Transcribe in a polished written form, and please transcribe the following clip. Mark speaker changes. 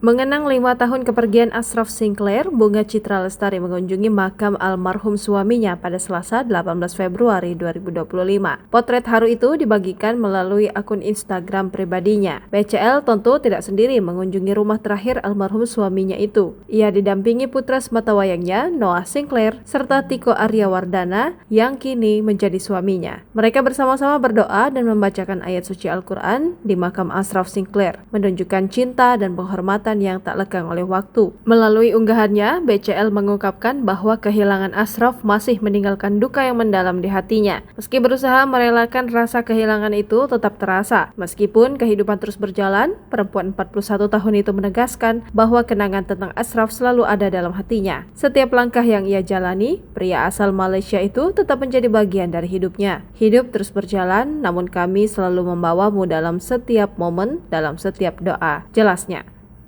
Speaker 1: Mengenang 5 tahun kepergian Ashraf Sinclair, Bunga Citra Lestari mengunjungi makam almarhum suaminya pada Selasa 18 Februari 2025. Potret haru itu dibagikan melalui akun Instagram pribadinya. BCL tentu tidak sendiri mengunjungi rumah terakhir almarhum suaminya itu. Ia didampingi putra sematawayangnya, Noah Sinclair, serta Tiko Aryawardana yang kini menjadi suaminya. Mereka bersama-sama berdoa dan membacakan ayat suci Al-Quran di makam Ashraf Sinclair, menunjukkan cinta dan penghormatan yang tak lekang oleh waktu. Melalui unggahannya, BCL mengungkapkan bahwa kehilangan Ashraf masih meninggalkan duka yang mendalam di hatinya. Meski berusaha merelakan rasa kehilangan itu tetap terasa. Meskipun kehidupan terus berjalan, perempuan 41 tahun itu menegaskan bahwa kenangan tentang Ashraf selalu ada dalam hatinya. Setiap langkah yang ia jalani, pria asal Malaysia itu tetap menjadi bagian dari hidupnya. Hidup terus berjalan, namun kami selalu membawamu dalam setiap momen, dalam setiap doa, jelasnya.